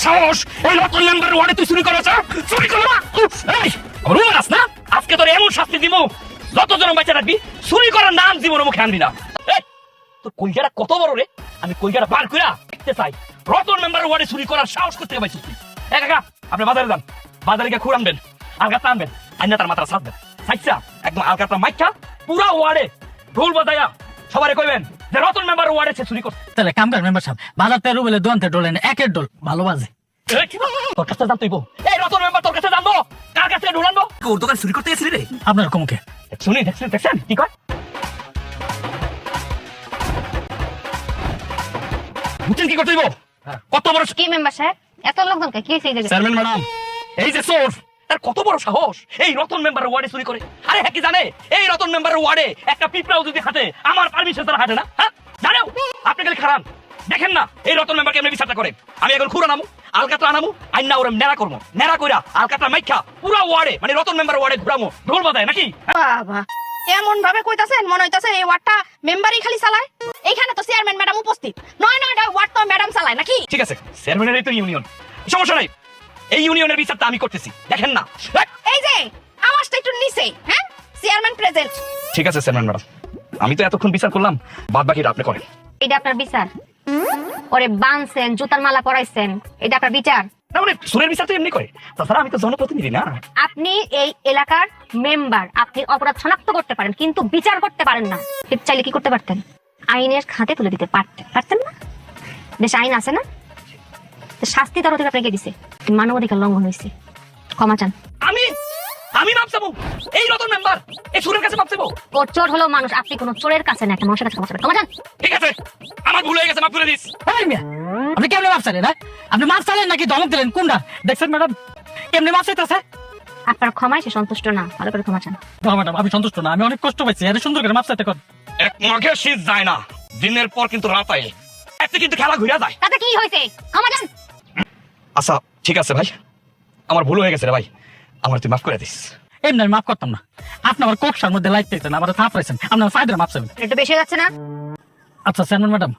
সাহস এই রতন মেম্বারের ওয়ার্ডে তুই চুরি করেছ? চুরি করো না এই রুমে আস না, আজকে তোর এমন শাস্তি দিব যতজন বাচ্চা রাখবি চুরি করার নাম জীবনে মুখে আনবি না। এই তোর কলজাটা কত বড় রে, আমি কলজাটা বার কইরা দেখতে চাই রতন মেম্বারের ওয়ার্ডে চুরি করার সাহস করতে পাইছিস তুই। এই কাকা আপনি বাজারে যান, বাজারে গিয়ে খুঁড় আনবেন, আলগাতা আনবেন, আইনা তার মাথা সাধবেন, সাইচ্ছা একদম আলগাতা মাইকা পুরা ওয়ার্ডে ঢোল বাজায়া সবারে কইবেন যে রতন মেম্বারের ওয়ার্ডে সে চুরি করছে। তাহলে কামকার মেম্বার সাহেব বাজার 13 বেলে দোয়ান্তে ডোলেন একের ডোল ভালো বাজে। তোর কাছে জানতো এই রতন মেম্বার তোর কাছে জানবো কার কাছে ঢোলানবো? ওর দোকান চুরি করতে গেছিলি রে? আপনার কমকে শুনি দেখছেন কি কয়? বুঝছেন কি করতে দিব? কত বড় কি মেম্বার সাহেব এত লোকজনকে কি হয়েছে এই জায়গায়? চেয়ারম্যান ম্যাডাম, এই যে চোর তার কত বড় সাহস এই রতন মেম্বারের ওয়ার্ডে চুরি করে। আরে হ্যাঁ কি জানে এই রতন মেম্বারের ওয়ার্ডে একটা পিঁপড়াও যদি হাঁটে আমার পারমিশন তারা হাঁটে না? হ্যাঁ জানেও আপনি খালি খারাপ দেখেন না এই রতন মেম্বারকে এমনি বিচারটা করে। আমি এখন খুঁড়া নামু আলকাতরা নামু আইনা ওরে নেড়া করবো, নেড়া কইরা আলকাতরা মাইখা পুরা ওয়ার্ডে মানে রতন মেম্বারের ওয়ার্ডে ঘুরামো ঢোল বাজায় নাকি? বাবা এমন ভাবে কইতাছেন মনে হইতাছে এই ওয়ার্ডটা মেম্বারই খালি চালায়। এইখানে তো চেয়ারম্যান ম্যাডাম উপস্থিত, নয় ওয়ার্ড তো ম্যাডাম চালায় নাকি? ঠিক আছে চেয়ারম্যানের তো ইউনিয়ন, সমস্যা নাই, এই ইউনিয়নের বিচারটা আমি করতেছি দেখেন না। এই যে আওয়াজটা একটু নিচে, হ্যাঁ চেয়ারম্যান প্রেজেন্ট। ঠিক আছে চেয়ারম্যান ম্যাডাম, আমি তো এতক্ষণ বিচার করলাম, বাদ বাকিটা আপনি করেন। এটা আপনার বিচার? ওরে বানছেন, জুতার মালা পরাইছেন, এটা আপনার বিচার? না মানে সুরের বিচার তো এমনি করে, তাছাড়া আমি তো জনপ্রতিনিধি না। আপনি এই এলাকার মেম্বার, আপনি অপরাধ শনাক্ত করতে পারেন কিন্তু বিচার করতে পারেন না। চাইলে কি করতে পারতেন? আইনের খাতে তুলে দিতে পারতেন না? দেশে আইন আছে না? শাস্তি তার অধিকার আপনাকে দিছে, মানবাধিকার লঙ্ঘন হয়েছে, ক্ষমা চান। আমি মাপ চাবো এই রতন মেম্বার এই সুরের কাছে মাপ চাবো? ওর চোর হলো মানুষ, আপনি কোন চোরের কাছে না, একটা মানুষের কাছে ক্ষমা চান। ঠিক আছে আমার ভুল হয়ে গেছে, মাপ করে দিস। এই মিয়া আপনি কেমনে মাপ চালেন? আপনি মাপ চালেন নাকি ধমক দিলেন কোনটা? দেখছেন ম্যাডাম কেমনে মাপ চাইতেছে? আপনার ক্ষমায় সে সন্তুষ্ট না, ভালো করে ক্ষমা চান। না ম্যাডাম আমি সন্তুষ্ট না, আমি অনেক কষ্ট পাইছি, আরে সুন্দর করে মাপ চাইতে কর। এক মাঘের শীত যায় না, দিনের পর কিন্তু রাত আয়, এতে কিন্তু খেলা ঘুরে যায়। তাতে কি হয়েছে? ক্ষমা চান। আচ্ছা ঠিক আছে ভাই, আমার ভুল হয়ে গেছে রে ভাই, আমার তুই মাফ করে দিস। এমনি আমি মাপ করতাম না, আপনি আমার কোকসার মধ্যে লাইট দিয়েছেন, আমার থাপ রাখছেন, আপনার ফায়দার মাপ চাইবেন। একটু বেশি হয়ে যাচ্ছে না? আচ্ছা চেয়ারম্যান ম্যাডাম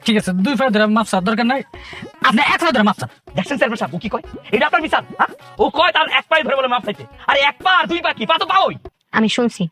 ঠিক আছে, 2 ফায়দার মাপ চাওয়ার দরকার নাই, আপনি 1 ফায়দার মাপ চান। দেখছেন চেয়ারম্যান সাহেব ও কি কয়? এটা আপনার বিচার? হ্যাঁ ও কয় তার এক পায়ে ধরে বলে মাপ চাইতে, আরে এক পা আর দুই পা কি পা তো পাওই। আমি শুনছি